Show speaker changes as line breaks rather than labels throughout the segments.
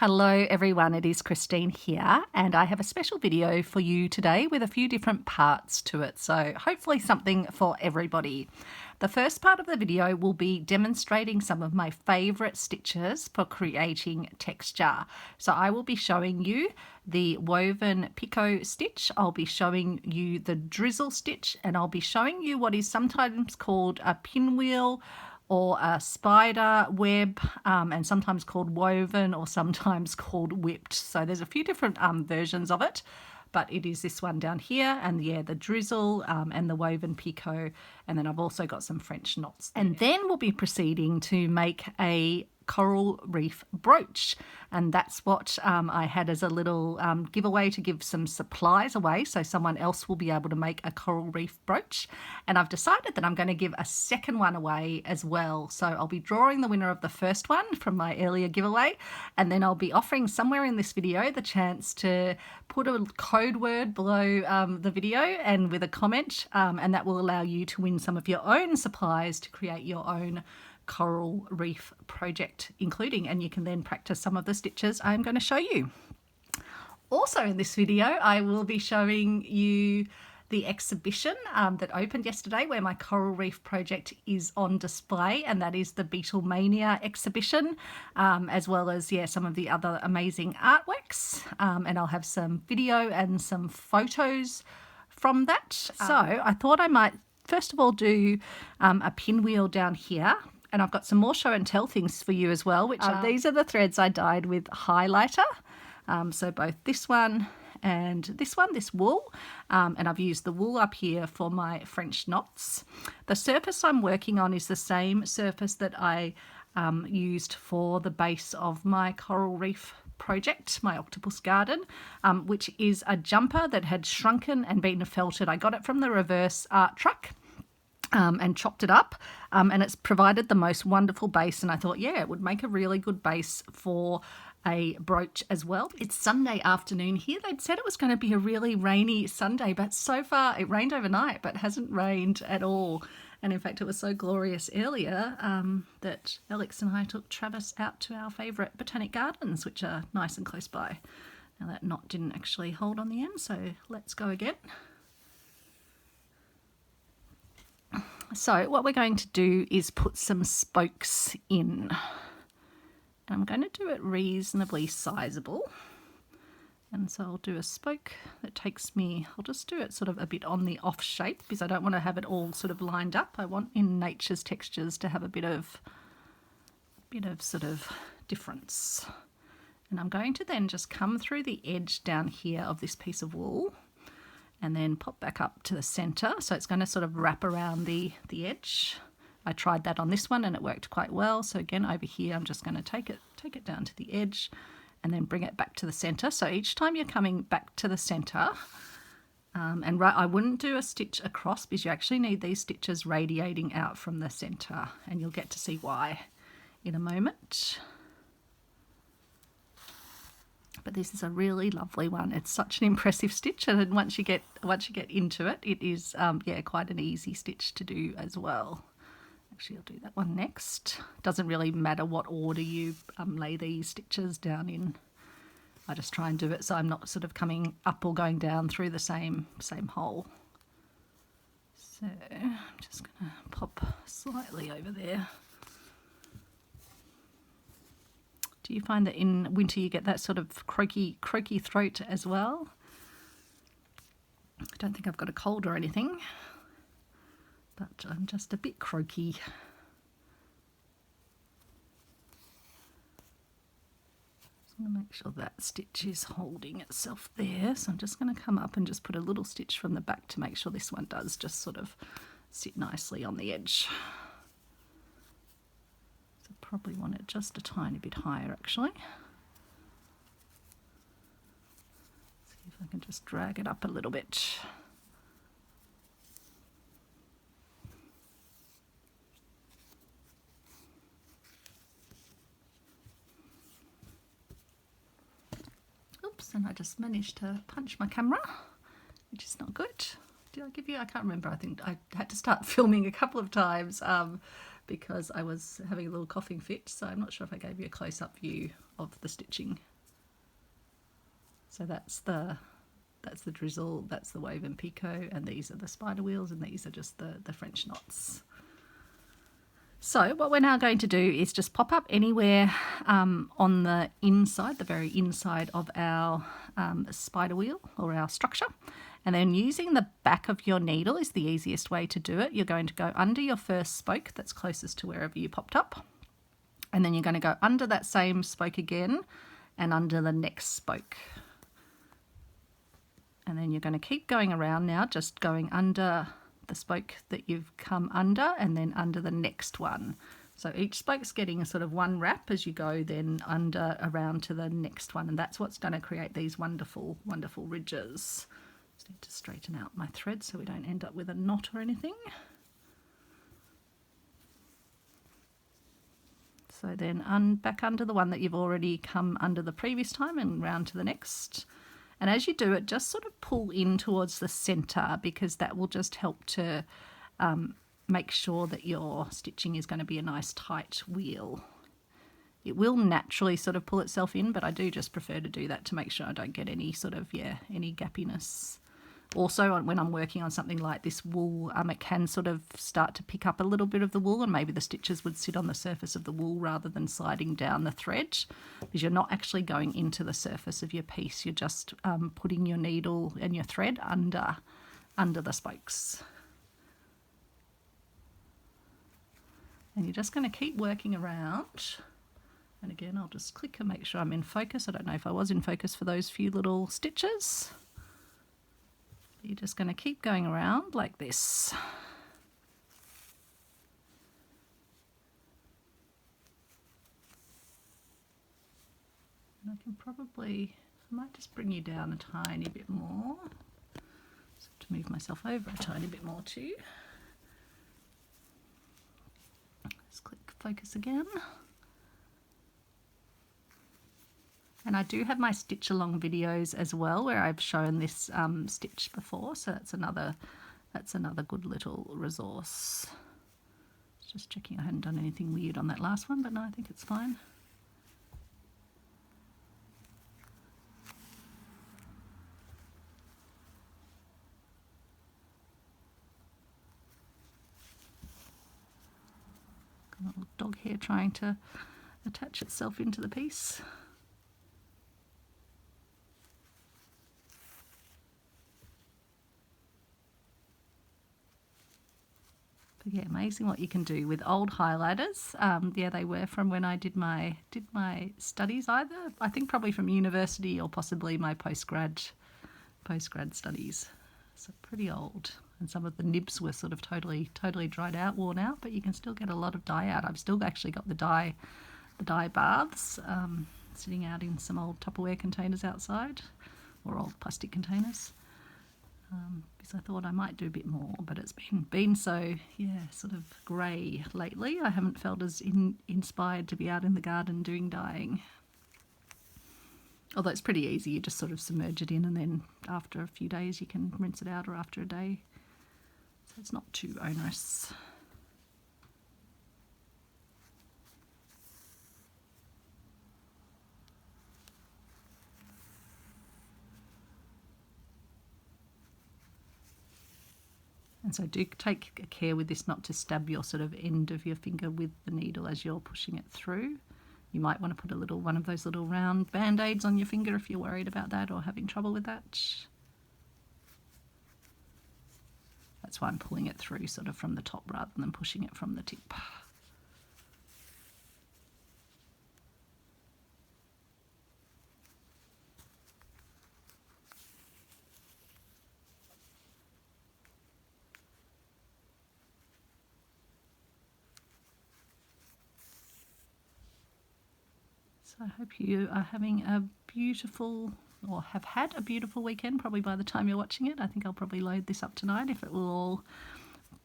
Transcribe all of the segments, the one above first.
Hello everyone, it is Christine here and I have a special video for you today with a few different parts to it, so hopefully something for everybody. The first part of the video will be demonstrating some of my favourite stitches for creating texture. So I will be showing you the woven pico stitch, I'll be showing you the drizzle stitch, and I'll be showing you what is sometimes called a pinwheel or a spider web, and sometimes called woven or sometimes called whipped. So there's a few different versions of it, but it is this one down here, and yeah, the drizzle and the woven pico, and then I've also got some French knots there. And then we'll be proceeding to make a coral reef brooch, and that's what I had as a little giveaway to give some supplies away so someone else will be able to make a coral reef brooch, and I've decided that I'm going to give a second one away as well. So I'll be drawing the winner of the first one from my earlier giveaway, and then I'll be offering somewhere in this video the chance to put a code word below the video and with a comment, and that will allow you to win some of your own supplies to create your own coral reef project, including, and you can then practice some of the stitches I'm going to show you. Also in this video I will be showing you the exhibition that opened yesterday where my coral reef project is on display, and that is the Beatlemania exhibition, as well as some of the other amazing artworks, and I'll have some video and some photos from that. So I thought I might first of all do a pinwheel down here. And I've got some more show and tell things for you as well, which these are the threads I dyed with highlighter. So both this one and this wool, and I've used the wool up here for my French knots. The surface I'm working on is the same surface that I used for the base of my coral reef project, my Octopus Garden, which is a jumper that had shrunken and been felted. I got it from the reverse art truck. And chopped it up, and it's provided the most wonderful base, and I thought it would make a really good base for a brooch as well. It's Sunday afternoon here. They'd said it was going to be a really rainy Sunday, but so far it rained overnight but hasn't rained at all. And in fact it was so glorious earlier that Alex and I took Travis out to our favourite botanic gardens, which are nice and close by. Now that knot didn't actually hold on the end, so let's go again. So what we're going to do is put some spokes in. I'm going to do it reasonably sizable. And so I'll do a spoke that takes me, I'll just do it sort of a bit on the off shape because I don't want to have it all sort of lined up. I want in nature's textures to have a bit of sort of difference. And I'm going to then just come through the edge down here of this piece of wool and then pop back up to the center, so it's going to sort of wrap around the edge. I tried that on this one and it worked quite well. So again over here I'm just going to take it down to the edge and then bring it back to the center. So each time you're coming back to the center, and I wouldn't do a stitch across because you actually need these stitches radiating out from the center, and you'll get to see why in a moment. But this is a really lovely one. It's such an impressive stitch, and once you get into it, it is quite an easy stitch to do as well. Actually, I'll do that one next. Doesn't really matter what order you lay these stitches down in. I just try and do it so I'm not sort of coming up or going down through the same hole. So I'm just going to pop slightly over there. Do you find that in winter you get that sort of croaky throat as well? I don't think I've got a cold or anything, but I'm just a bit croaky. Just want to make sure that stitch is holding itself there. So I'm just going to come up and just put a little stitch from the back to make sure this one does just sort of sit nicely on the edge. Probably want it just a tiny bit higher actually. See if I can just drag it up a little bit. Oops, and I just managed to punch my camera, which is not good. Did I give you? I can't remember. I think I had to start filming a couple of times because I was having a little coughing fit, so I'm not sure if I gave you a close-up view of the stitching. So that's the drizzle, that's the wove and pico, and these are the spider wheels, and these are just the French knots. So what we're now going to do is just pop up anywhere on the inside, the very inside of our spider wheel or our structure. And then using the back of your needle is the easiest way to do it. You're going to go under your first spoke that's closest to wherever you popped up. And then you're going to go under that same spoke again and under the next spoke. And then you're going to keep going around now, just going under the spoke that you've come under and then under the next one. So each spoke's getting a sort of one wrap as you go then under around to the next one, and that's what's going to create these wonderful, wonderful ridges. Just need to straighten out my thread so we don't end up with a knot or anything. So then back under the one that you've already come under the previous time and round to the next. And as you do it, just sort of pull in towards the centre, because that will just help to make sure that your stitching is going to be a nice tight wheel. It will naturally sort of pull itself in, but I do just prefer to do that to make sure I don't get any sort of, any gappiness. Also, when I'm working on something like this wool, it can sort of start to pick up a little bit of the wool, and maybe the stitches would sit on the surface of the wool rather than sliding down the thread, because you're not actually going into the surface of your piece. You're just putting your needle and your thread under the spokes. And you're just going to keep working around. And again, I'll just click and make sure I'm in focus. I don't know if I was in focus for those few little stitches. You're just going to keep going around like this. And I might just bring you down a tiny bit more. Just have to move myself over a tiny bit more too. Let's click focus again. And I do have my stitch along videos as well, where I've shown this stitch before, so that's another good little resource. Just checking I hadn't done anything weird on that last one, but no, I think it's fine. Got a little dog hair trying to attach itself into the piece. Yeah, amazing what you can do with old highlighters. Yeah, they were from when I did my studies, either I think probably from university or possibly my postgrad studies. So pretty old, and some of the nibs were sort of totally dried out, worn out, but you can still get a lot of dye out. I've still actually got the dye baths sitting out in some old Tupperware containers outside, or old plastic containers. Because I thought I might do a bit more, but it's been so, sort of grey lately. I haven't felt as inspired to be out in the garden doing dyeing. Although it's pretty easy, you just sort of submerge it in, and then after a few days you can rinse it out, or after a day. So it's not too onerous. And so do take care with this not to stab your sort of end of your finger with the needle as you're pushing it through. You might want to put one of those little round band-aids on your finger if you're worried about that or having trouble with that. That's why I'm pulling it through sort of from the top rather than pushing it from the tip. So I hope you are having a beautiful, or have had a beautiful weekend, probably by the time you're watching it. I think I'll probably load this up tonight if it will all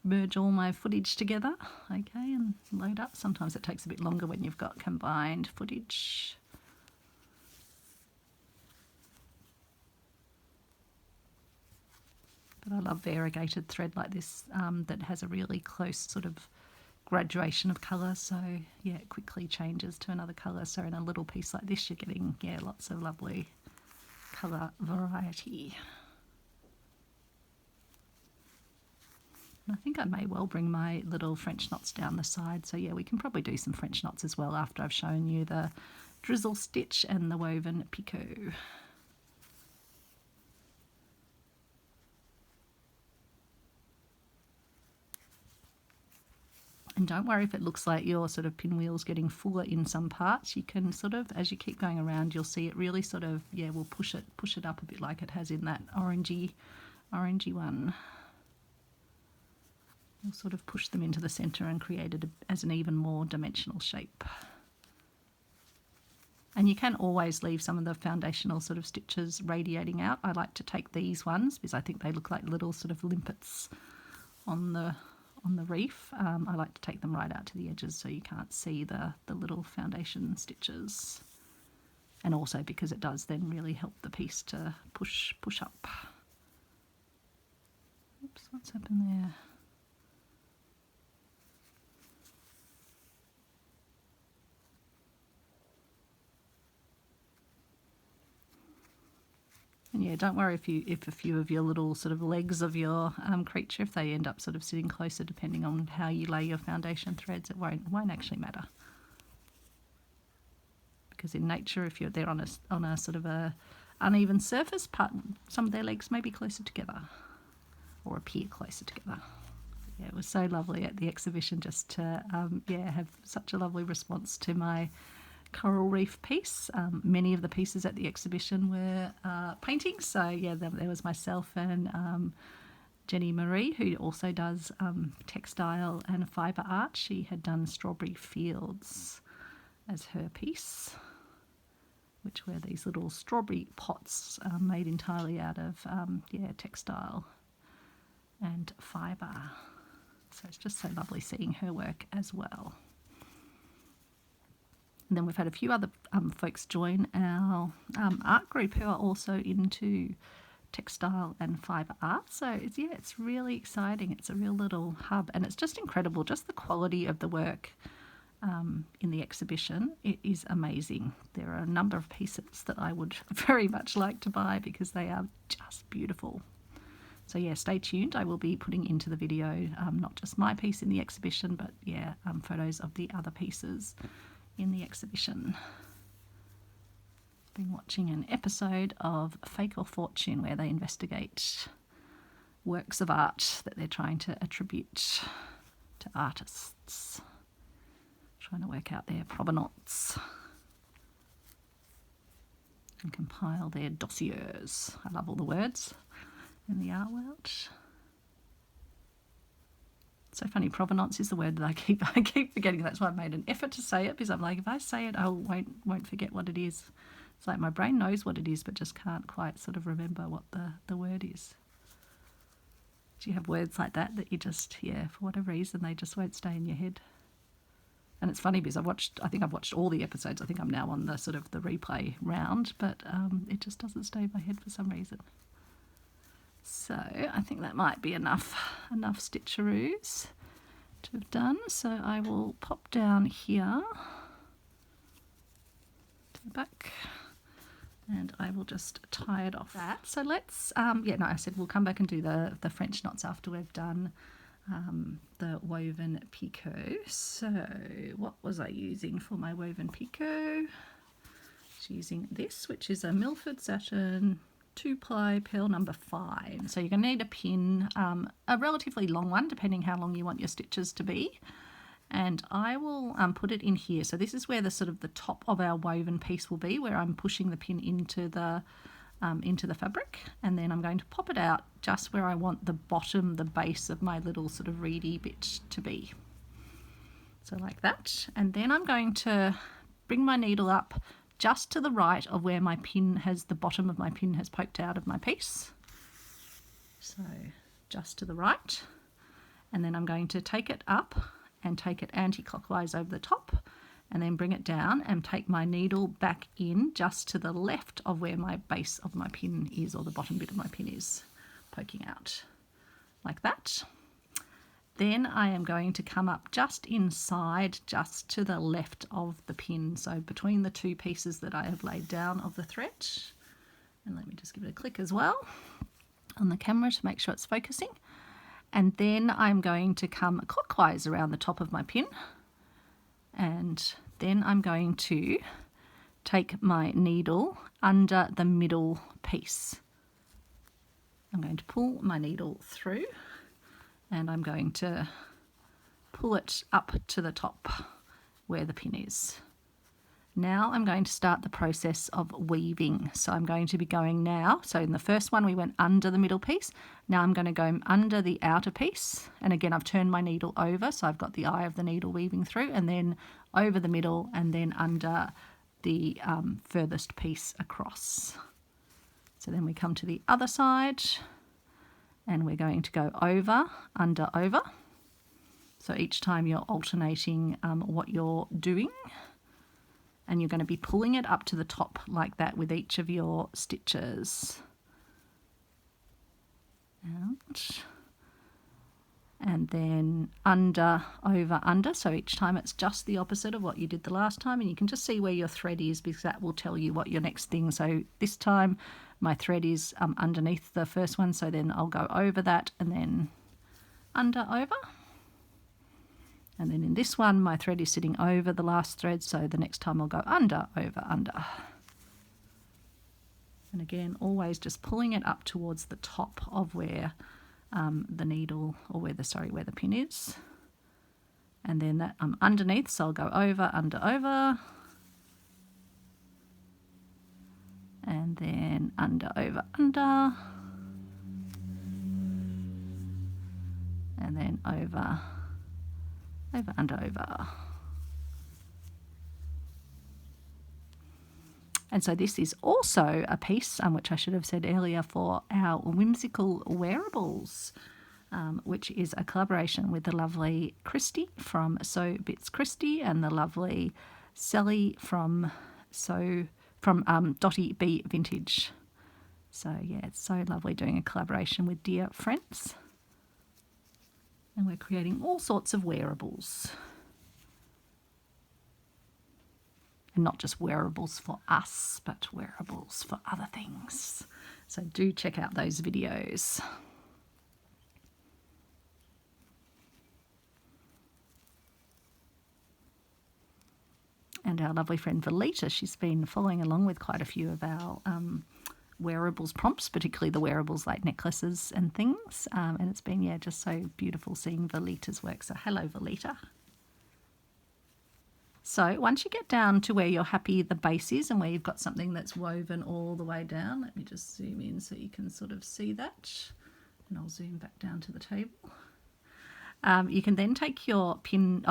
merge all my footage together. Okay, and load up. Sometimes it takes a bit longer when you've got combined footage. But I love variegated thread like this that has a really close sort of graduation of colour, so yeah, it quickly changes to another colour. So in a little piece like this, you're getting, yeah, lots of lovely colour variety. And I think I may well bring my little French knots down the side. So yeah, we can probably do some French knots as well after I've shown you the drizzle stitch and the woven pico. And don't worry if it looks like your sort of pinwheel's getting fuller in some parts. You can sort of, as you keep going around, you'll see it really sort of, yeah, will push it up a bit like it has in that orangey one. You'll sort of push them into the centre and create it as an even more dimensional shape. And you can always leave some of the foundational sort of stitches radiating out. I like to take these ones because I think they look like little sort of limpets on the reef. I like to take them right out to the edges so you can't see the little foundation stitches. And also because it does then really help the piece to push up. Oops, what's happened there? And yeah, don't worry if a few of your little sort of legs of your creature, if they end up sort of sitting closer, depending on how you lay your foundation threads, it won't actually matter. Because in nature, if they're on a sort of a uneven surface, some of their legs may be closer together or appear closer together. Yeah, it was so lovely at the exhibition just to yeah, have such a lovely response to my coral reef piece. Many of the pieces at the exhibition were paintings, so yeah, there was myself and Jenny Marie, who also does textile and fibre art. She had done Strawberry Fields as her piece, which were these little strawberry pots made entirely out of yeah, textile and fibre. So it's just so lovely seeing her work as well. And then we've had a few other folks join our art group who are also into textile and fibre art. So it's really exciting. It's a real little hub, and it's just incredible, just the quality of the work in the exhibition. It is amazing. There are a number of pieces that I would very much like to buy because they are just beautiful. So yeah, stay tuned. I will be putting into the video not just my piece in the exhibition, but yeah, photos of the other pieces in the exhibition. Been watching an episode of Fake or Fortune where they investigate works of art that they're trying to attribute to artists, trying to work out their provenance and compile their dossiers. I love all the words in the art world. So funny, provenance is the word that I keep forgetting. That's why I made an effort to say it, because I'm like, if I say it, I won't forget what it is. It's like my brain knows what it is, but just can't quite sort of remember what the word is. Do you have words like that you just, yeah, for whatever reason, they just won't stay in your head? And it's funny because I think I've watched all the episodes. I think I'm now on the sort of the replay round, but it just doesn't stay in my head for some reason. So I think that might be enough stitcheroos to have done. So I will pop down here to the back and I will just tie it off that. So let's, yeah, no, I said we'll come back and do the French knots after we've done the woven pico. So what was I using for my woven pico? I was using this, which is a Milford Satin 2-ply pearl number 5. So you're going to need a pin, a relatively long one, depending how long you want your stitches to be. And I will put it in here. So this is where the sort of the top of our woven piece will be, where I'm pushing the pin into the fabric, and then I'm going to pop it out just where I want the bottom, the base of my little sort of reedy bit to be. So like that. And then I'm going to bring my needle up just to the right of where my pin has, the bottom of my pin has poked out of my piece. So just to the right. And then I'm going to take it up and take it anti-clockwise over the top, and then bring it down and take my needle back in just to the left of where my base of my pin is, or the bottom bit of my pin is poking out, like that. Then I am going to come up just inside, just to the left of the pin, so between the two pieces that I have laid down of the thread. And let me just give it a click as well on the camera to make sure it's focusing. And then I'm going to come clockwise around the top of my pin, and then I'm going to take my needle under the middle piece. I'm going to pull my needle through, and I'm going to pull it up to the top where the pin is. Now I'm going to start the process of weaving. So I'm going to be going now. So in the first one we went under the middle piece. Now I'm going to go under the outer piece. And again, I've turned my needle over, so I've got the eye of the needle weaving through, and then over the middle, and then under the furthest piece across. So then we come to the other side, and we're going to go over, under, over. So each time you're alternating what you're doing, and you're going to be pulling it up to the top like that with each of your stitches. Out. And then under, over, under. So each time it's just the opposite of what you did the last time, and you can just see where your thread is because that will tell you what your next thing. So this time my thread is underneath the first one, so then I'll go over that and then under, over. And then in this one my thread is sitting over the last thread, so the next time I'll go under, over, under. And again, always just pulling it up towards the top of where the needle, or where the pin is. And then that I'm underneath, so I'll go over, under, over. And then under, over, under. And then over, over, under, over. And so this is also a piece, which I should have said earlier, for our whimsical wearables, which is a collaboration with the lovely Kristy from Sew Bits Kristy and the lovely Sally from Dotty B Vintage. So yeah, it's so lovely doing a collaboration with dear friends. And we're creating all sorts of wearables. And not just wearables for us, but wearables for other things. So do check out those videos. And our lovely friend Valita, she's been following along with quite a few of our wearables prompts, particularly the wearables like necklaces and things. And it's been, yeah, just so beautiful seeing Valita's work. So hello, Valita. So once you get down to where you're happy the base is and where you've got something that's woven all the way down, let me just zoom in so you can sort of see that, and I'll zoom back down to the table. You can then take your pin,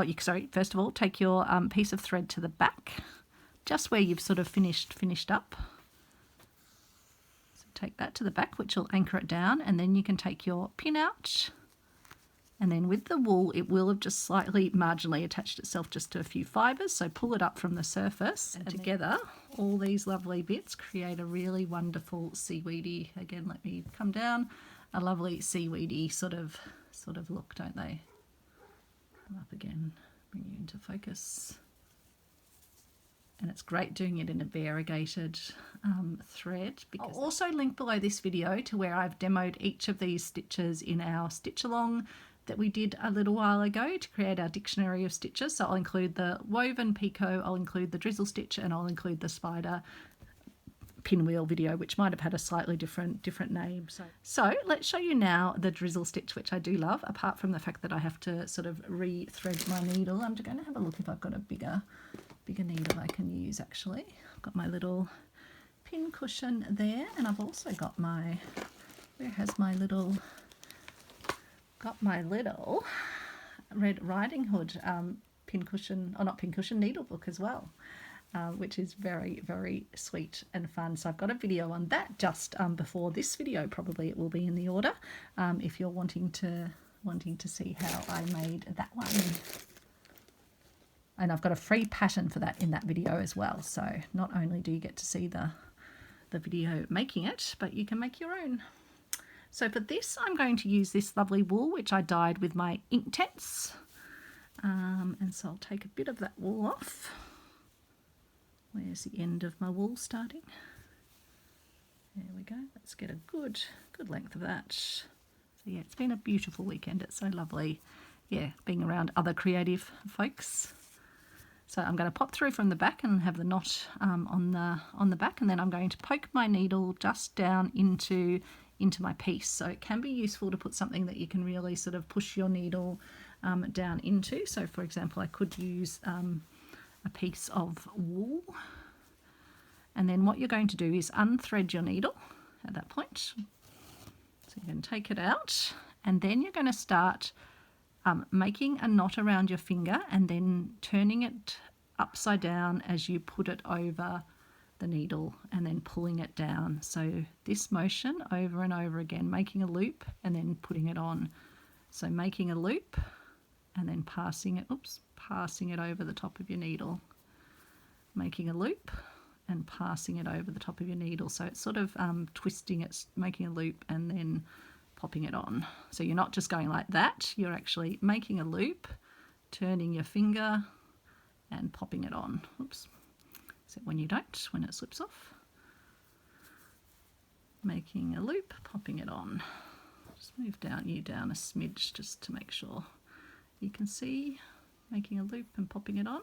first of all, take your piece of thread to the back, just where you've sort of finished up. So take that to the back, which will anchor it down, and then you can take your pin out. And then with the wool, it will have just slightly marginally attached itself just to a few fibres. So pull it up from the surface, and together all these lovely bits create a really wonderful seaweedy, again, let me come down, a lovely seaweedy sort of look, don't they? Come up again, bring you into focus. And it's great doing it in a variegated thread. I'll also link below this video to where I've demoed each of these stitches in our stitch along that we did a little while ago to create our dictionary of stitches. So I'll include the woven pico, I'll include the drizzle stitch, and I'll include the spider pinwheel video, which might have had a slightly different name. So let's show you now the drizzle stitch, which I do love, apart from the fact that I have to sort of re-thread my needle. I'm just going to have a look if I've got a bigger needle I can use actually. I've got my little pin cushion there, and I've also got my, got my little Red Riding Hood pin cushion, or not pin cushion, needle book as well, which is very, very sweet and fun. So I've got a video on that just before this video. Probably it will be in the order if you're wanting to see how I made that one. And I've got a free pattern for that in that video as well. So not only do you get to see the video making it, but you can make your own. So for this, I'm going to use this lovely wool, which I dyed with my Inktense. And so I'll take a bit of that wool off. Where's the end of my wool starting? There we go. Let's get a good length of that. So yeah, it's been a beautiful weekend. It's so lovely, yeah, being around other creative folks. So I'm going to pop through from the back and have the knot on the back, and then I'm going to poke my needle just down into my piece. So it can be useful to put something that you can really sort of push your needle down into. So for example, I could use a piece of wool, and then what you're going to do is unthread your needle at that point. So you can take it out, and then you're going to start making a knot around your finger and then turning it upside down as you put it over the needle and then pulling it down. So this motion over and over again, making a loop and then putting it on. So making a loop and then passing it over the top of your needle. Making a loop and passing it over the top of your needle. So it's sort of twisting it, making a loop and then popping it on. So you're not just going like that, you're actually making a loop, turning your finger and popping it on. Oops. So when it slips off. Making a loop, popping it on. Just move you down a smidge just to make sure you can see. Making a loop and popping it on.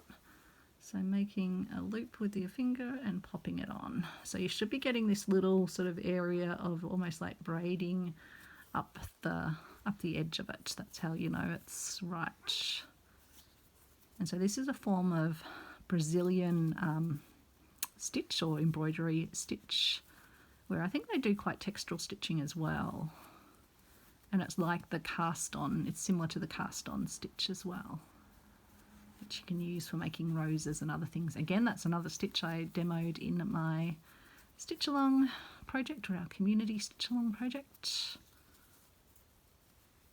So making a loop with your finger and popping it on. So you should be getting this little sort of area of almost like braiding up the edge of it. That's how you know it's right. And so this is a form of Brazilian stitch or embroidery stitch, where I think they do quite textural stitching as well. And it's like the cast on, it's similar to the cast on stitch as well, which you can use for making roses and other things. Again, that's another stitch I demoed in my stitch along project, or our community stitch along project.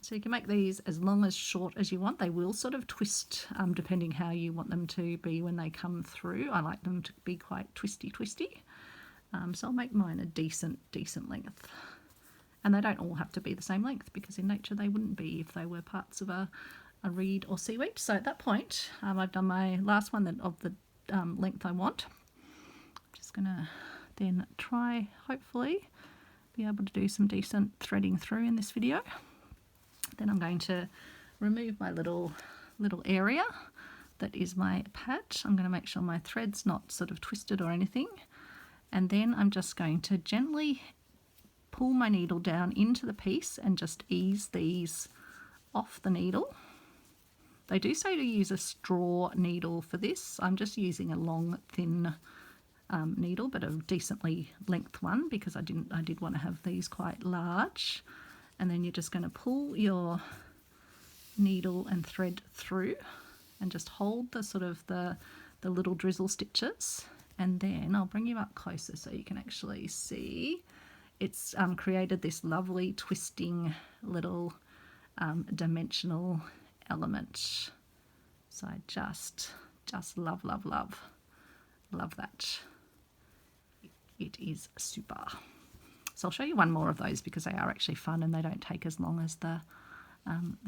So you can make these as long as short as you want. They will sort of twist depending how you want them to be when they come through. I like them to be quite twisty. So I'll make mine a decent length. And they don't all have to be the same length, because in nature they wouldn't be if they were parts of a reed or seaweed. So at that point, I've done my last one of the length I want. I'm just going to then try, hopefully, be able to do some decent threading through in this video. Then I'm going to remove my little area that is my pad. I'm going to make sure my thread's not sort of twisted or anything. And then I'm just going to gently pull my needle down into the piece and just ease these off the needle. They do say to use a straw needle for this. I'm just using a long, thin needle, but a decently length one, because I did want to have these quite large. And then you're just going to pull your needle and thread through and just hold the sort of the little drizzle stitches, and then I'll bring you up closer so you can actually see. It's created this lovely twisting little dimensional element. So I just love that. It is super. So I'll show you one more of those because they are actually fun and they don't take as long as the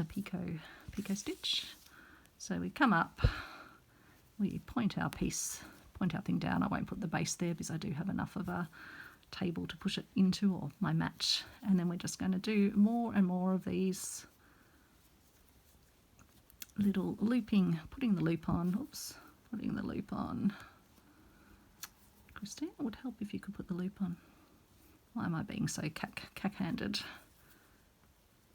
pico stitch. So we come up, we point our thing down. I won't put the base there because I do have enough of a table to push it into, or my mat. And then we're just going to do more and more of these little looping, putting the loop on. Christine, it would help if you could put the loop on. Why am I being so cack-handed?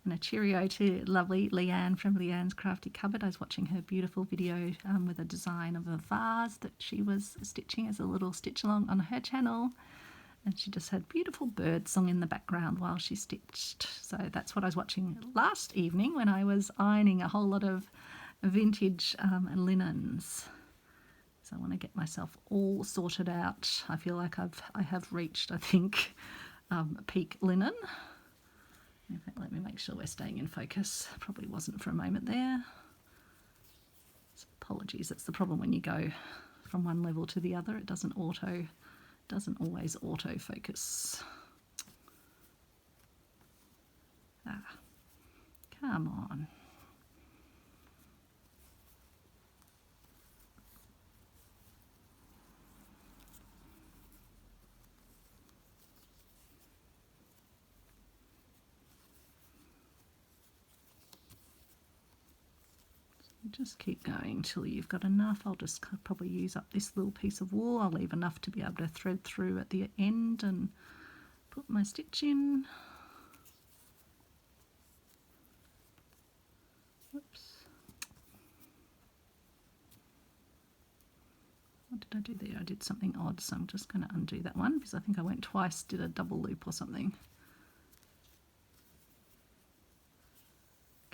And a cheerio to lovely Leanne from Leanne's Crafty Cupboard. I was watching her beautiful video with a design of a vase that she was stitching as a little stitch along on her channel. And she just had beautiful bird song in the background while she stitched. So that's what I was watching last evening when I was ironing a whole lot of vintage linens. So I want to get myself all sorted out. I feel like I have reached, I think, peak linen. In fact, let me make sure we're staying in focus. Probably wasn't for a moment there. So apologies, that's the problem when you go from one level to the other. It doesn't always auto focus. Ah, come on. Just keep going until you've got enough. I'll just probably use up this little piece of wool. I'll leave enough to be able to thread through at the end and put my stitch in. Whoops. What did I do there? I did something odd, so I'm just going to undo that one because I think I went twice, did a double loop or something.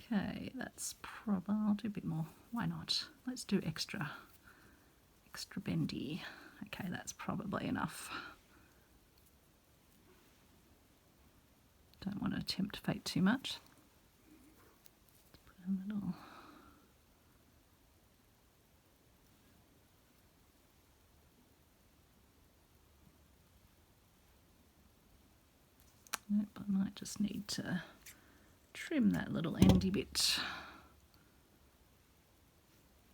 Okay, that's probably, I'll do a bit more. Why not? Let's do extra bendy. Okay, that's probably enough. Don't want to tempt fate too much. Let's put a little. Nope, I might just need to trim that little endy bit.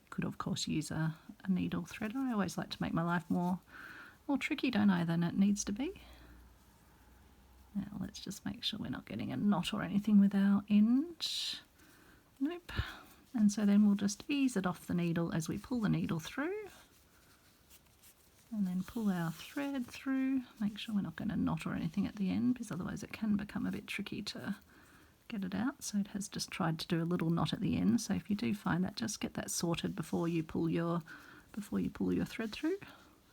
Could of course use a needle threader. I always like to make my life more tricky, don't I, than it needs to be. Now let's just make sure we're not getting a knot or anything with our end. Nope. And so then we'll just ease it off the needle as we pull the needle through. And then pull our thread through. Make sure we're not going to knot or anything at the end, because otherwise it can become a bit tricky to get it out. So it has just tried to do a little knot at the end. So if you do find that, just get that sorted before you pull your thread through.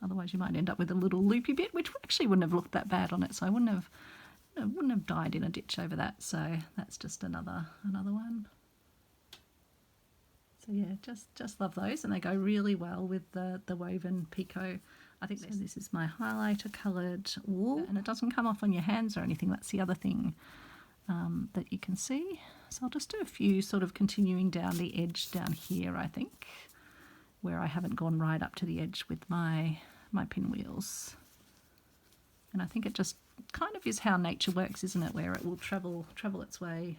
Otherwise you might end up with a little loopy bit, which actually wouldn't have looked that bad on it. So I wouldn't have died in a ditch over that. So that's just another one. So yeah, just love those, and they go really well with the woven pico. I think this is my highlighter coloured wool, and it doesn't come off on your hands or anything. That's the other thing that you can see. So I'll just do a few sort of continuing down the edge down here, I think, where I haven't gone right up to the edge with my pinwheels. And I think it just kind of is how nature works, isn't it, where it will travel its way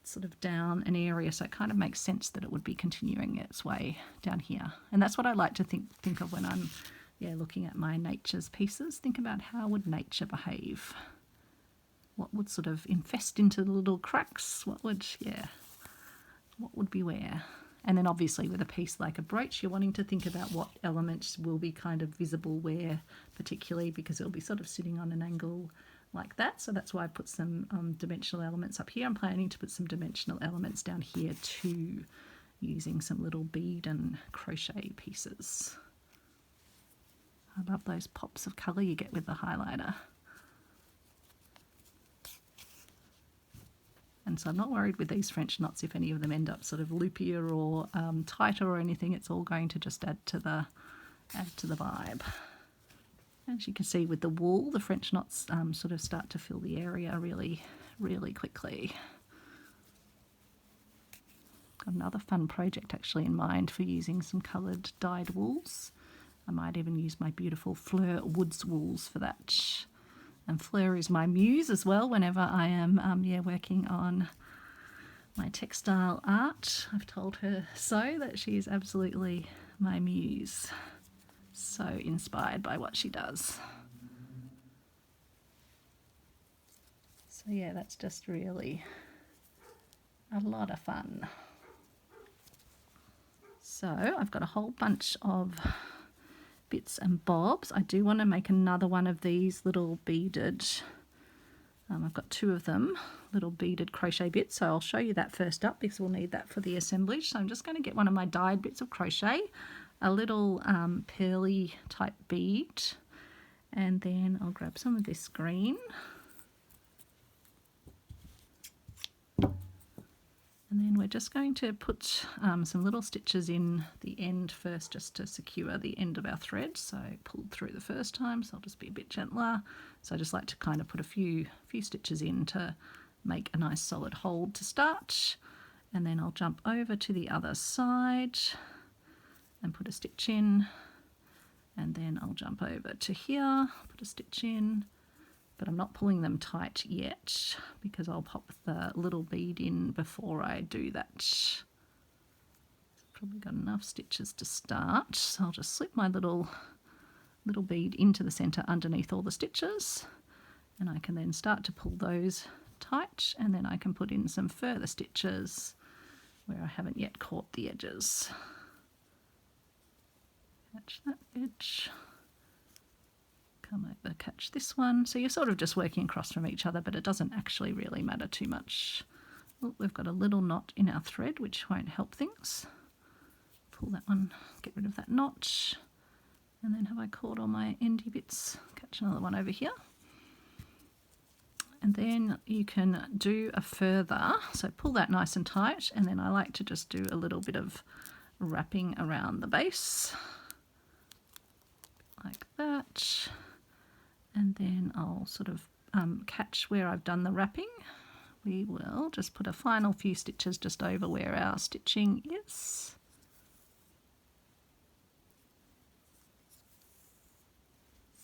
sort of down an area, so it kind of makes sense that it would be continuing its way down here. And that's what I like to think of when I'm looking at my nature's pieces. Think about how would nature behave? What would sort of infest into the little cracks? What would be where? And then obviously with a piece like a brooch, you're wanting to think about what elements will be kind of visible where, particularly because it'll be sort of sitting on an angle like that. So that's why I put some dimensional elements up here. I'm planning to put some dimensional elements down here too, using some little bead and crochet pieces. I love those pops of colour you get with the highlighter. And so I'm not worried with these French knots if any of them end up sort of loopier or tighter or anything. It's all going to just add to the vibe. As you can see with the wool, the French knots sort of start to fill the area really, really quickly. Got another fun project actually in mind for using some coloured dyed wools. I might even use my beautiful Fleur Woods wools for that. And Fleur is my muse as well whenever I am working on my textile art. I've told her so, that she is absolutely my muse. So inspired by what she does. So yeah, that's just really a lot of fun. So I've got a whole bunch of bits and bobs. I do want to make another one of these little beaded, I've got two of them, little beaded crochet bits, so I'll show you that first up because we'll need that for the assemblage. So I'm just going to get one of my dyed bits of crochet, a little pearly type bead, and then I'll grab some of this green. And then we're just going to put some little stitches in the end first, just to secure the end of our thread. So I pulled through the first time, so I'll just be a bit gentler. So I just like to kind of put a few stitches in to make a nice solid hold to start. And then I'll jump over to the other side and put a stitch in. And then I'll jump over to here, put a stitch in, but I'm not pulling them tight yet because I'll pop the little bead in before I do that. Probably got enough stitches to start, so I'll just slip my little bead into the center underneath all the stitches, and I can then start to pull those tight, and then I can put in some further stitches where I haven't yet caught the edges. Catch that edge, come over, catch this one. So you're sort of just working across from each other, but it doesn't actually really matter too much. Oh, we've got a little knot in our thread which won't help things. Pull that one, get rid of that knot, and then have I caught all my endy bits? Catch another one over here. And then you can do a further, so pull that nice and tight, and then I like to just do a little bit of wrapping around the base like that, and then I'll sort of catch where I've done the wrapping. We will just put a final few stitches just over where our stitching is.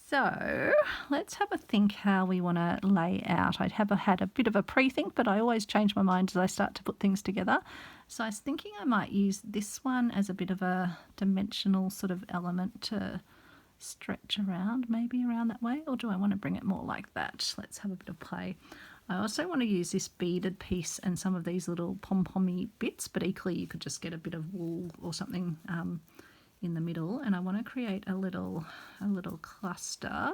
So let's have a think how we want to lay out. I'd have had a bit of a pre-think, but I always change my mind as I start to put things together. So I was thinking I might use this one as a bit of a dimensional sort of element to stretch around, maybe around that way, or do I want to bring it more like that? Let's have a bit of play. I also want to use this beaded piece and some of these little pom-pommy bits, but equally you could just get a bit of wool or something in the middle, and I want to create a little cluster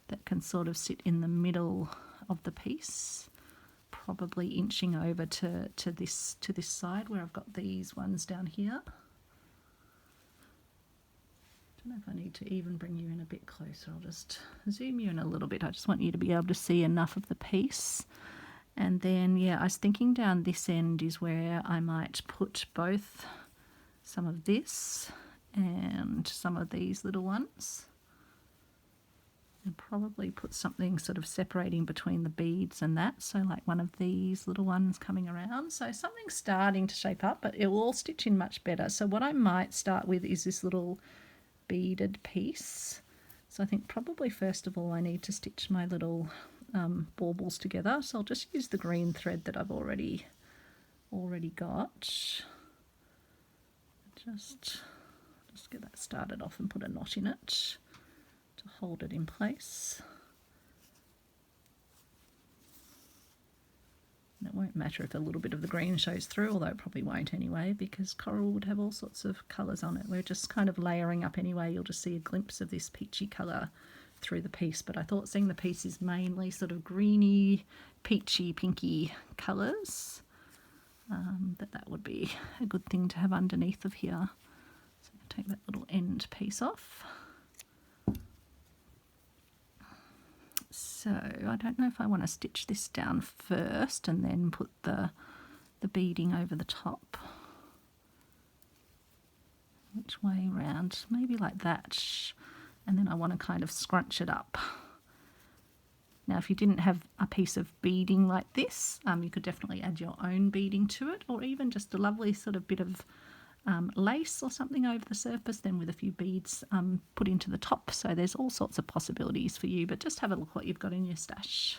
that can sort of sit in the middle of the piece, probably inching over to this side where I've got these ones down here. I don't know if I need to even bring you in a bit closer. I'll just zoom you in a little bit. I just want you to be able to see enough of the piece. And then, yeah, I was thinking down this end is where I might put both some of this and some of these little ones, and probably put something sort of separating between the beads and that, so like one of these little ones coming around. So something's starting to shape up, but it will all stitch in much better. So what I might start with is this little beaded piece. So I think probably first of all I need to stitch my little baubles together. So I'll just use the green thread that I've already got. Just get that started off and put a knot in it to hold it in place. And it won't matter if a little bit of the green shows through, although it probably won't anyway, because coral would have all sorts of colours on it. We're just kind of layering up anyway. You'll just see a glimpse of this peachy colour through the piece, but I thought seeing the piece is mainly sort of greeny, peachy, pinky colours, that would be a good thing to have underneath of here. So I'll take that little end piece off. So I don't know if I want to stitch this down first and then put the beading over the top. Which way round? Maybe like that. And then I want to kind of scrunch it up. Now if you didn't have a piece of beading like this, you could definitely add your own beading to it, or even just a lovely sort of bit of lace or something over the surface, then with a few beads put into the top. So there's all sorts of possibilities for you, but just have a look what you've got in your stash.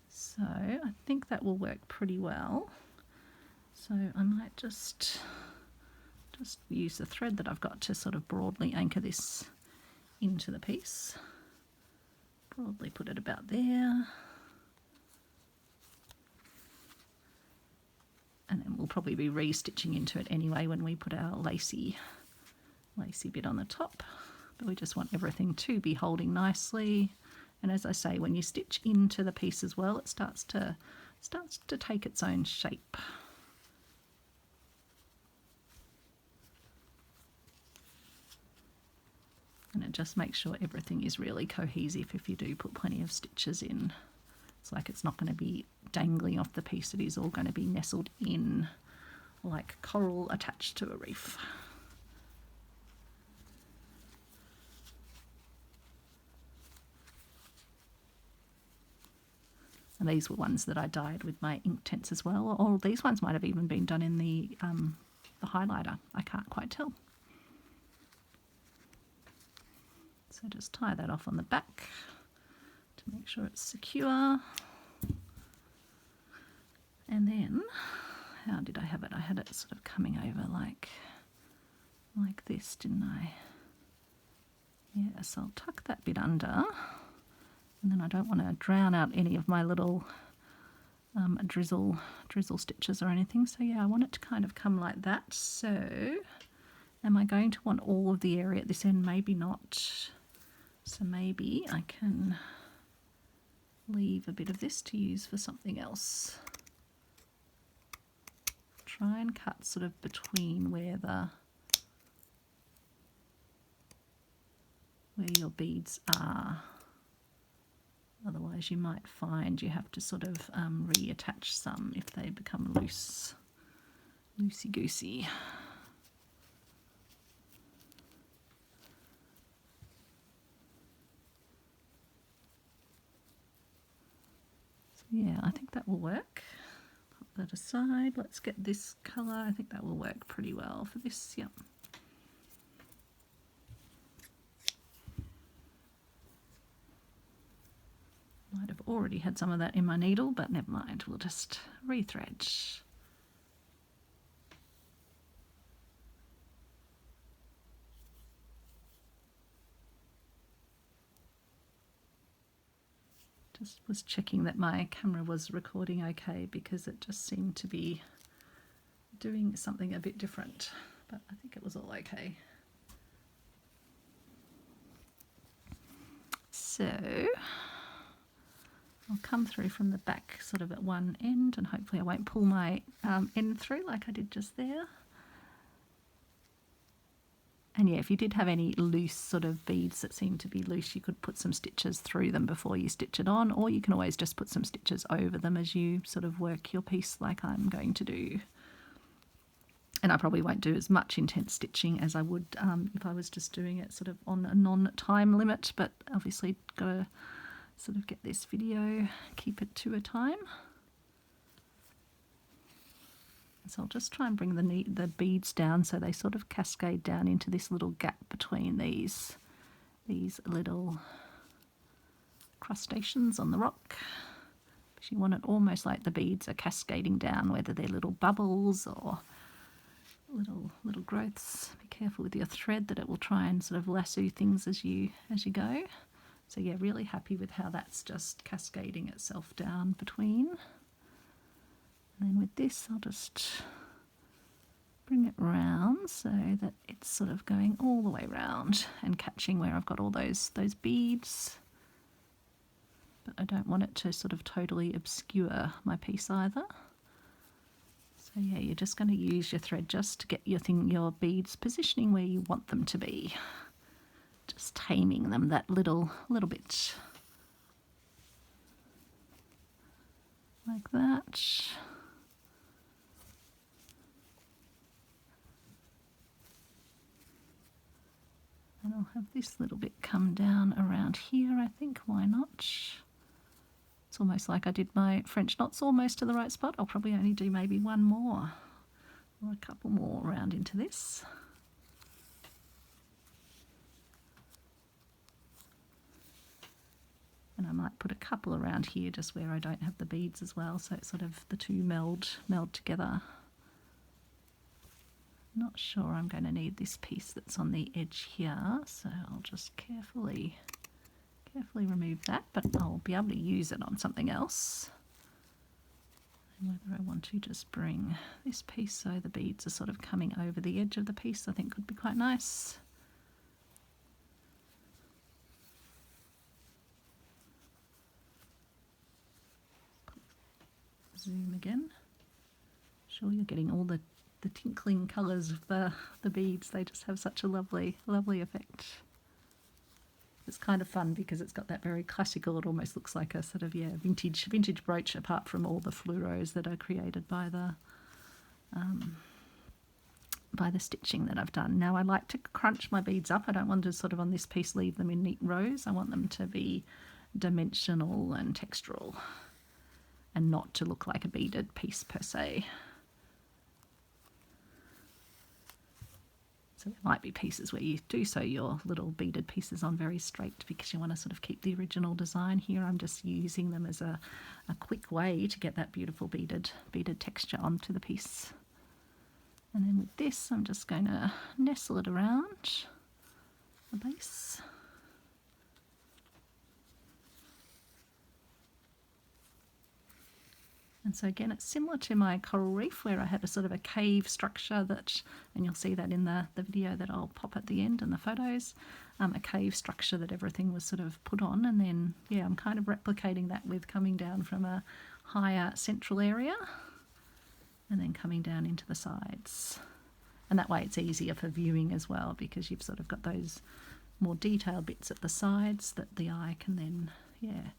So I think that will work pretty well. So I might just use the thread that I've got to sort of broadly anchor this into the piece. Broadly put it about there. And then we'll probably be re-stitching into it anyway when we put our lacy bit on the top. But we just want everything to be holding nicely. And as I say, when you stitch into the piece as well, it starts to take its own shape. And it just makes sure everything is really cohesive if you do put plenty of stitches in. It's like it's not going to be dangling off the piece, it is all going to be nestled in like coral attached to a reef. And these were ones that I dyed with my Inktense as well, or these ones might have even been done in the highlighter. I can't quite tell. So just tie that off on the back to make sure it's secure. And then, how did I have it? I had it sort of coming over like this, didn't I? Yeah, so I'll tuck that bit under, and then I don't want to drown out any of my little drizzle stitches or anything. So yeah, I want it to kind of come like that. So am I going to want all of the area at this end? Maybe not. So maybe I can leave a bit of this to use for something else. Try and cut sort of between where your beads are. Otherwise you might find you have to sort of reattach some if they become loosey-goosey. So yeah, I think that will work. Put that aside. Let's get this colour. I think that will work pretty well for this. Yep. Might have already had some of that in my needle, but never mind, we'll just rethread. Just was checking that my camera was recording okay, because it just seemed to be doing something a bit different, but I think it was all okay. So I'll come through from the back sort of at one end, and hopefully I won't pull my end through like I did just there. And yeah, if you did have any loose sort of beads that seem to be loose, you could put some stitches through them before you stitch it on, or you can always just put some stitches over them as you sort of work your piece like I'm going to do. And I probably won't do as much intense stitching as I would if I was just doing it sort of on a non-time limit, but obviously got to sort of get this video, keep it to a time. So I'll just try and bring the beads down so they sort of cascade down into this little gap between these little crustaceans on the rock. Because you want it almost like the beads are cascading down, whether they're little bubbles or little growths. Be careful with your thread that it will try and sort of lasso things as you go. So yeah, really happy with how that's just cascading itself down between. And then with this, I'll just bring it round so that it's sort of going all the way round and catching where I've got all those beads. But I don't want it to sort of totally obscure my piece either. So yeah, you're just going to use your thread just to get your beads positioning where you want them to be. Just taming them that little bit. Like that. And I'll have this little bit come down around here, I think. Why not? It's almost like I did my French knots almost to the right spot. I'll probably only do maybe one more or a couple more around into this. And I might put a couple around here just where I don't have the beads as well, so it's sort of the two meld together. Not sure I'm going to need this piece that's on the edge here, so I'll just carefully remove that, but I'll be able to use it on something else. And whether I want to just bring this piece so the beads are sort of coming over the edge of the piece, I think could be quite nice. Zoom again. Sure, you're getting all the tinkling colours of the beads. They just have such a lovely effect. It's kind of fun because it's got that very classical, it almost looks like a sort of vintage brooch, apart from all the fluoros that are created by the stitching that I've done. Now I like to crunch my beads up. I don't want to sort of on this piece leave them in neat rows. I want them to be dimensional and textural and not to look like a beaded piece per se. So there might be pieces where you do sew your little beaded pieces on very straight because you want to sort of keep the original design. Here I'm just using them as a quick way to get that beautiful beaded texture onto the piece. And then with this I'm just going to nestle it around the base. And so again, it's similar to my coral reef where I had a sort of a cave structure that, and you'll see that in the video that I'll pop at the end and the photos, a cave structure that everything was sort of put on. And then, yeah, I'm kind of replicating that with coming down from a higher central area and then coming down into the sides. And that way it's easier for viewing as well because you've sort of got those more detailed bits at the sides that the eye can then, yeah,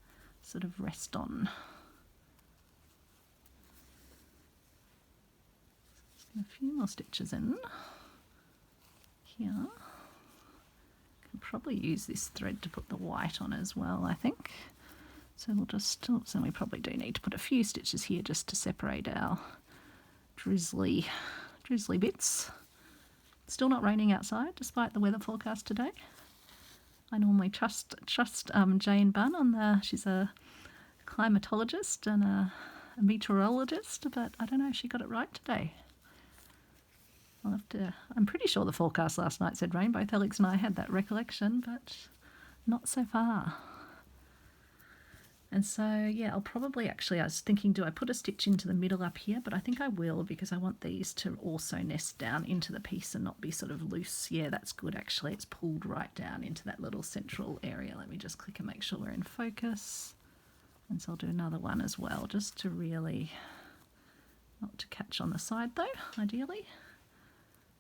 sort of rest on. A few more stitches in here. Can probably use this thread to put the white on as well, I think. So we'll just, so we probably do need to put a few stitches here just to separate our drizzly bits. Still not raining outside despite the weather forecast today. I normally trust Jane Bunn on the, she's a climatologist and a meteorologist, but I don't know if she got it right today. I'll have to, I'm pretty sure the forecast last night said rain. Both Alex and I had that recollection, but not so far. And so, yeah, I'll probably actually, I was thinking, do I put a stitch into the middle up here? But I think I will because I want these to also nest down into the piece and not be sort of loose. Yeah, that's good actually. It's pulled right down into that little central area. Let me just click and make sure we're in focus. And so I'll do another one as well, just to really, not to catch on the side though, ideally,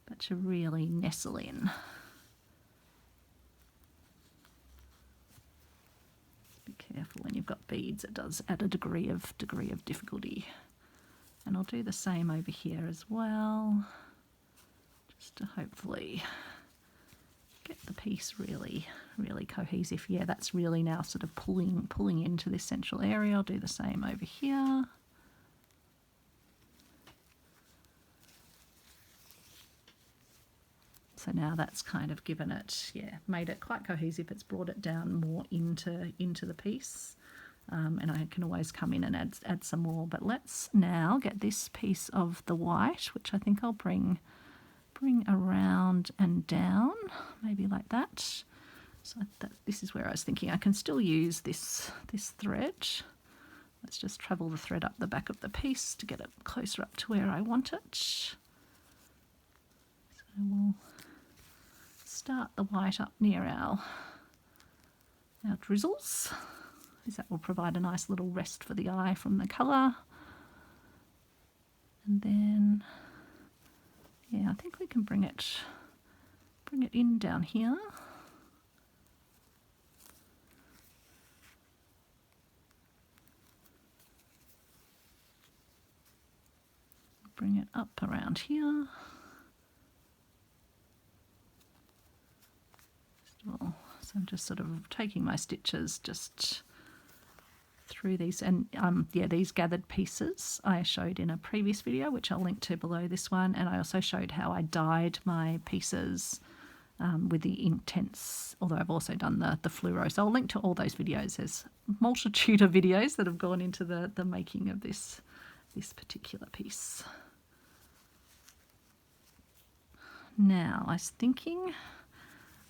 but to really nestle in. Be careful when you've got beads, it does add a degree of difficulty. And I'll do the same over here as well, just to hopefully get the piece really cohesive. Yeah, that's really now sort of pulling into this central area. I'll do the same over here. So now that's kind of given it, yeah, made it quite cohesive. It's brought it down more into the piece. And I can always come in and add some more. But let's now get this piece of the white, which I think I'll bring around and down, maybe like that. So this is where I was thinking I can still use this thread. Let's just travel the thread up the back of the piece to get it closer up to where I want it. So we'll start the white up near our drizzles, because that will provide a nice little rest for the eye from the colour. And then, yeah, I think we can bring it in down here. Bring it up around here. So I'm just sort of taking my stitches just through these, and yeah, these gathered pieces I showed in a previous video, which I'll link to below this one, and I also showed how I dyed my pieces with the Intense, although I've also done the fluoro. So I'll link to all those videos. There's a multitude of videos that have gone into the making of this particular piece. Now I was thinking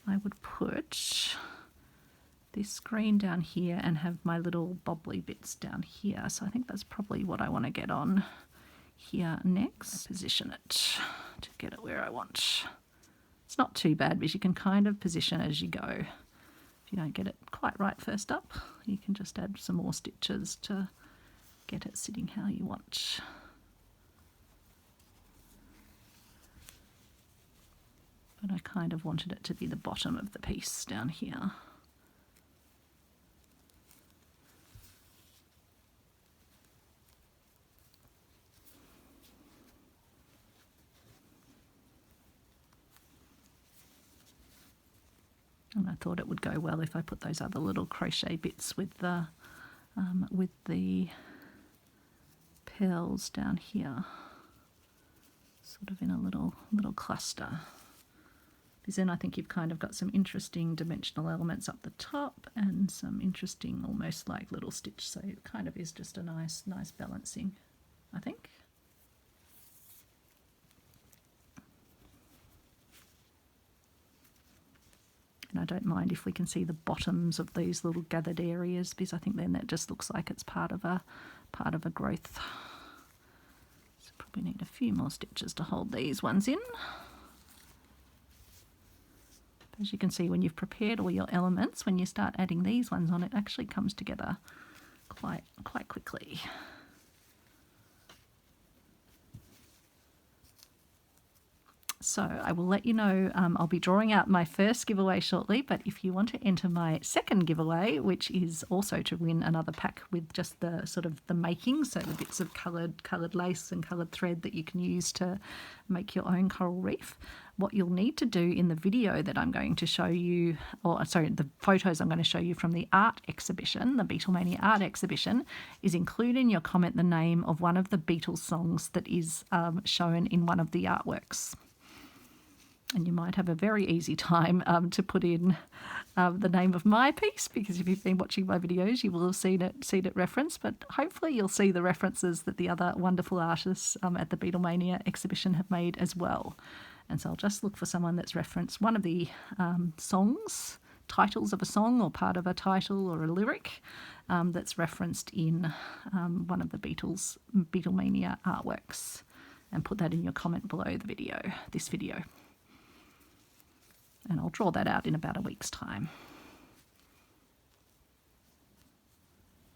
I would put this green down here and have my little bobbly bits down here. So I think that's probably what I want to get on here next. Position it to get it where I want. It's not too bad because you can kind of position as you go. If you don't get it quite right first up, you can just add some more stitches to get it sitting how you want. But I kind of wanted it to be the bottom of the piece down here. And I thought it would go well if I put those other little crochet bits with the pearls down here, sort of in a little cluster. because then I think you've kind of got some interesting dimensional elements up the top and some interesting almost like little stitch, so it kind of is just a nice balancing, I think. And I don't mind if we can see the bottoms of these little gathered areas, because I think then that just looks like it's part of a growth. So probably need a few more stitches to hold these ones in. As you can see, when you've prepared all your elements, when you start adding these ones on, it actually comes together quite quickly. So I will let you know, I'll be drawing out my first giveaway shortly, but if you want to enter my second giveaway, which is also to win another pack with just the sort of the making, so the bits of coloured lace and coloured thread that you can use to make your own coral reef, what you'll need to do in the video that I'm going to show you, or sorry, the photos I'm going to show you from the art exhibition, the Beatlemania art exhibition, is include in your comment the name of one of the Beatles songs that is shown in one of the artworks. And you might have a very easy time to put in the name of my piece, because if you've been watching my videos, you will have seen it referenced, but hopefully you'll see the references that the other wonderful artists at the Beatlemania exhibition have made as well. And so I'll just look for someone that's referenced one of the songs, titles of a song or part of a title or a lyric that's referenced in one of the Beatlemania artworks, and put that in your comment below the video, this video. And I'll draw that out in about a week's time.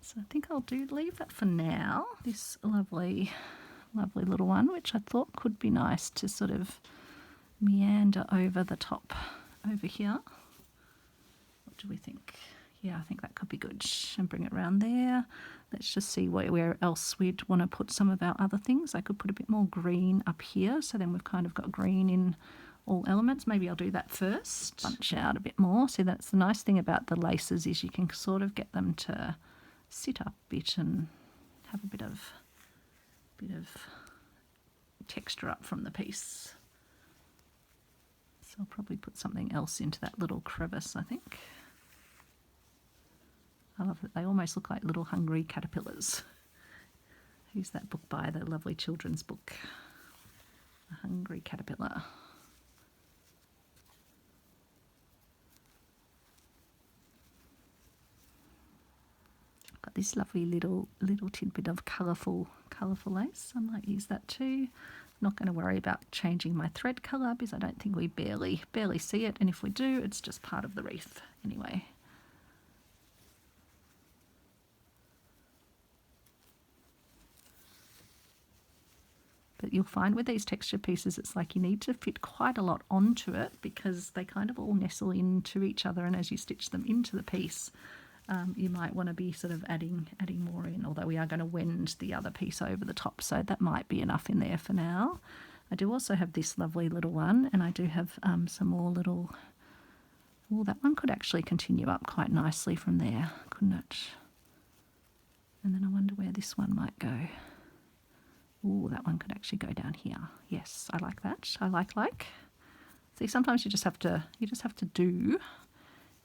So I think I'll leave that for now. This lovely little one, which I thought could be nice to sort of meander over the top over here. What do we think? Yeah, I think that could be good. And bring it around there. Let's just see where else we'd want to put some of our other things. I could put a bit more green up here, so then we've kind of got green in all elements. Maybe I'll do that first. Bunch out a bit more. See, that's the nice thing about the laces, is you can sort of get them to sit up a bit and have a bit of texture up from the piece. So I'll probably put something else into that little crevice, I think. I love that they almost look like little hungry caterpillars. Who's that book by? The lovely children's book, A Hungry Caterpillar. Got this lovely little tidbit of colourful lace. I might use that too. I'm not going to worry about changing my thread colour, because I don't think we barely see it, and if we do, it's just part of the reef anyway. But you'll find with these texture pieces, it's like you need to fit quite a lot onto it, because they kind of all nestle into each other, and as you stitch them into the piece, you might want to be sort of adding more in, although we are going to wend the other piece over the top, so that might be enough in there for now. I do also have this lovely little one, and I do have some more little... Oh, that one could actually continue up quite nicely from there, couldn't it? And then I wonder where this one might go. Oh, that one could actually go down here. Yes, I like that. I like. See, sometimes you just have to do,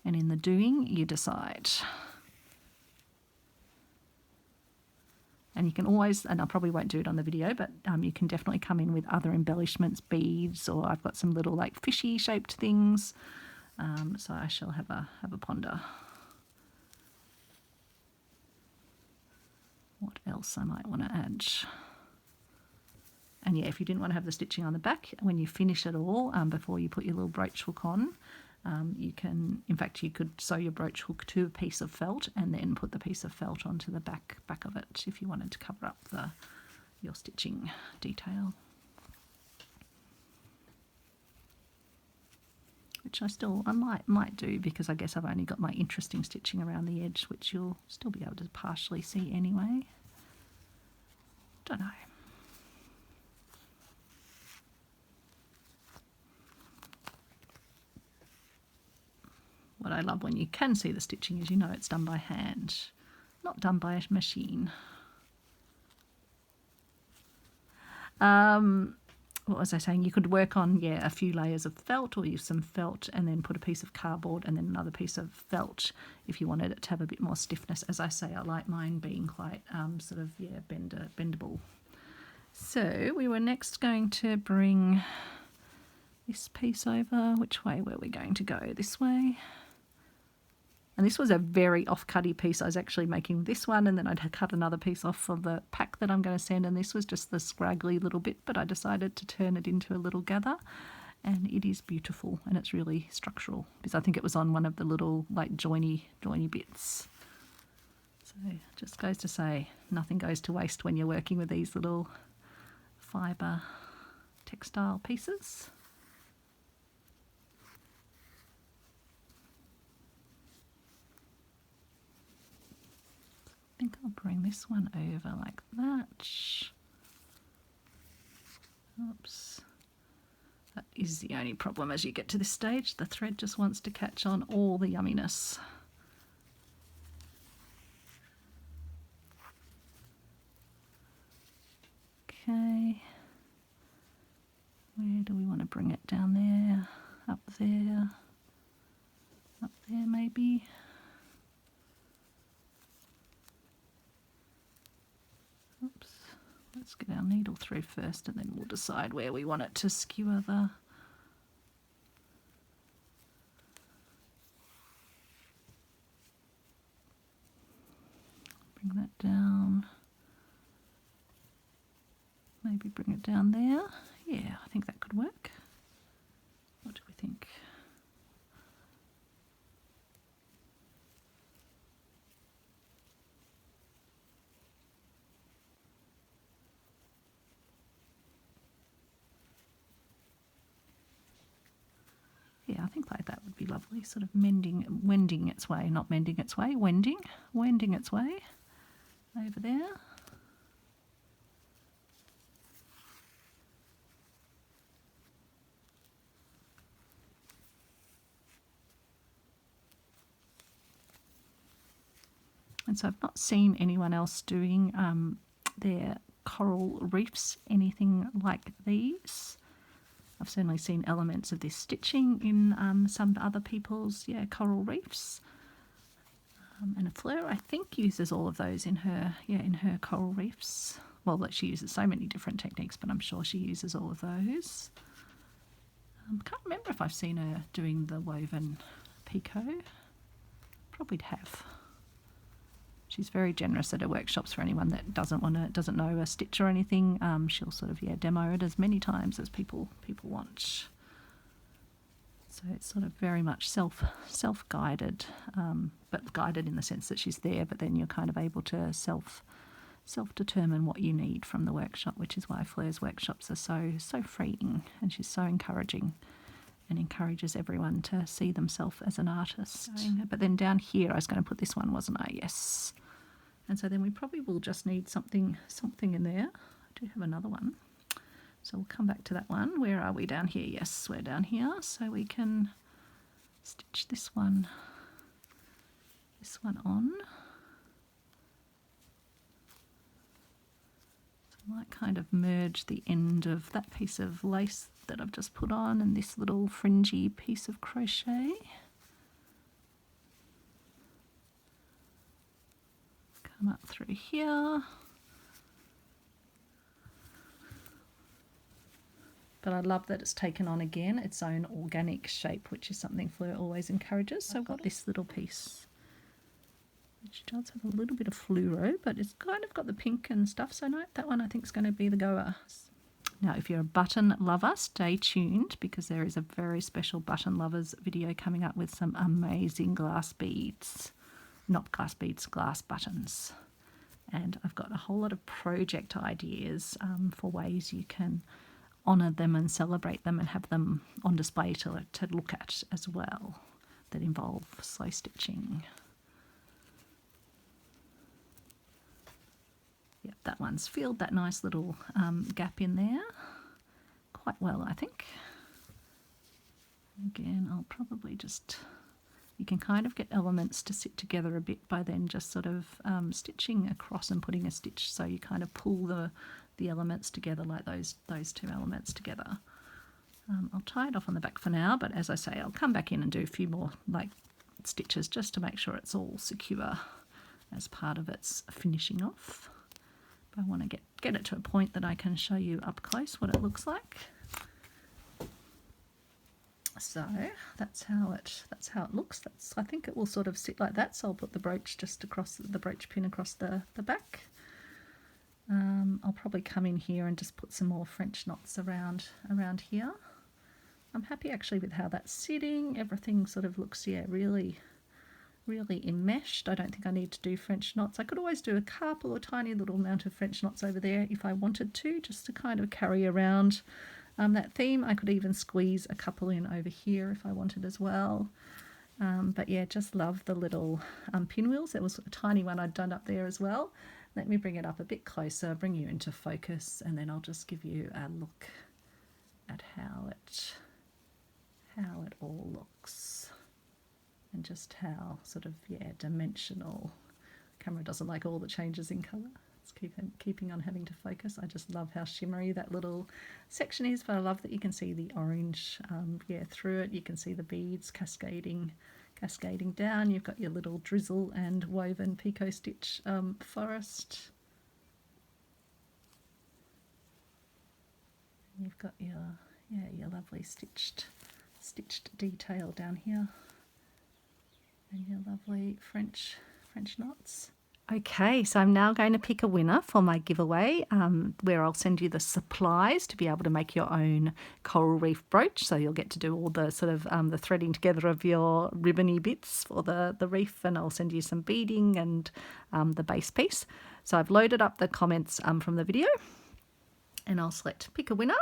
and in the doing you decide. And you can always, and I probably won't do it on the video, but you can definitely come in with other embellishments, beads, or I've got some little like fishy shaped things. So I shall have a ponder. What else I might want to add? And yeah, if you didn't want to have the stitching on the back, when you finish it all, before you put your little brooch hook on, you can, in fact, you could sew your brooch hook to a piece of felt and then put the piece of felt onto the back of it if you wanted to cover up your stitching detail. Which I might do, because I guess I've only got my interesting stitching around the edge, which you'll still be able to partially see anyway. Don't know. What I love when you can see the stitching is, you know, it's done by hand, not done by a machine. what was I saying? You could work on, yeah, a few layers of felt, or use some felt and then put a piece of cardboard and then another piece of felt if you wanted it to have a bit more stiffness. As I say, I like mine being quite sort of, yeah, bendable. So we were next going to bring this piece over. Which way were we going to go? This way. And this was a very off-cutty piece. I was actually making this one, and then I'd cut another piece off for the pack that I'm going to send, and this was just the scraggly little bit, but I decided to turn it into a little gather, and it is beautiful, and it's really structural, because I think it was on one of the little, like, joiny bits. So it just goes to say, nothing goes to waste when you're working with these little fibre textile pieces. I think I'll bring this one over like that. Oops. That is the only problem as you get to this stage. The thread just wants to catch on all the yumminess. Okay. Where do we want to bring it? Down there, up there maybe. Oops, let's get our needle through first and then we'll decide where we want it to skewer the... Bring that down. Maybe bring it down there. Yeah, I think that could work. What do we think? Yeah, I think like that would be lovely, sort of wending its way, not mending its way, wending its way over there. And so I've not seen anyone else doing their coral reefs, anything like these. I've certainly seen elements of this stitching in some other people's coral reefs. And Fleur, I think, uses all of those in her coral reefs. Well, she uses so many different techniques, but I'm sure she uses all of those. Can't remember if I've seen her doing the woven pico. Probably have. She's very generous at her workshops for anyone that doesn't know a stitch or anything. She'll sort of demo it as many times as people want. So it's sort of very much self-guided, but guided in the sense that she's there. But then you're kind of able to self-determine what you need from the workshop, which is why Fleur's workshops are so freeing, and she's so encouraging. And encourages everyone to see themselves as an artist. But then down here, I was going to put this one, wasn't I? Yes. And so then we probably will just need something in there. I do have another one. So we'll come back to that one. Where are we down here? Yes, we're down here. So we can stitch this one on. I might kind of merge the end of that piece of lace that I've just put on and this little fringy piece of crochet. Come up through here. But I love that it's taken on again its own organic shape, which is something Fleur always encourages. So I've got this little piece, which does have a little bit of fluoro, but it's kind of got the pink and stuff. So no, that one I think is going to be the goer. Now, if you're a button lover, stay tuned, because there is a very special button lovers video coming up with some amazing glass beads. Not glass beads, glass buttons. And I've got a whole lot of project ideas for ways you can honour them and celebrate them and have them on display to look at as well, that involve slow stitching. Yep, that one's filled that nice little gap in there quite well, I think. Again, I'll probably just... You can kind of get elements to sit together a bit by then just sort of stitching across and putting a stitch, so you kind of pull the the elements together, like those two elements together. I'll tie it off on the back for now, but as I say, I'll come back in and do a few more like stitches just to make sure it's all secure as part of its finishing off. But I want to get it to a point that I can show you up close what it looks like. So that's how it looks. I think it will sort of sit like that. So I'll put the brooch just across the brooch pin across the back. I'll probably come in here and just put some more French knots around here. I'm happy actually with how that's sitting. Everything sort of looks, yeah, really enmeshed. I don't think I need to do French knots. I could always do a couple or tiny little amount of French knots over there if I wanted to, just to kind of carry around that theme. I could even squeeze a couple in over here if I wanted as well. But yeah, just love the little pinwheels. There was a tiny one I'd done up there as well. Let me bring it up a bit closer, bring you into focus, and then I'll just give you a look at how it all looks, and just how sort of, yeah, dimensional. Camera doesn't like all the changes in colour. It's keeping on having to focus. I just love how shimmery that little section is, but I love that you can see the orange, yeah, through it. You can see the beads cascading down. You've got your little drizzle and woven pico stitch forest. And you've got your lovely stitched detail down here, and your lovely French knots. Okay, so I'm now going to pick a winner for my giveaway, where I'll send you the supplies to be able to make your own coral reef brooch. So you'll get to do all the sort of the threading together of your ribbony bits for the reef, and I'll send you some beading and the base piece. So I've loaded up the comments from the video, and I'll select pick a winner.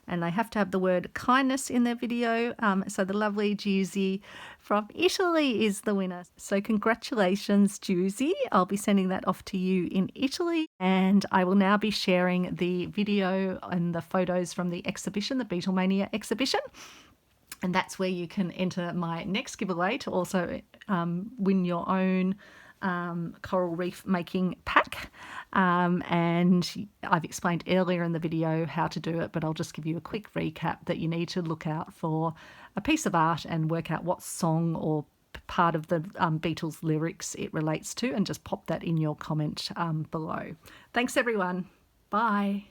And they have to have the word kindness in their video. So the lovely Juicy from Italy is the winner. So congratulations, Juicy. I'll be sending that off to you in Italy. And I will now be sharing the video and the photos from the exhibition, the Beatlemania exhibition. And that's where you can enter my next giveaway to also win your own coral reef making pack, and I've explained earlier in the video how to do it, but I'll just give you a quick recap that you need to look out for a piece of art and work out what song or part of the Beatles lyrics it relates to, and just pop that in your comment below. Thanks everyone. Bye.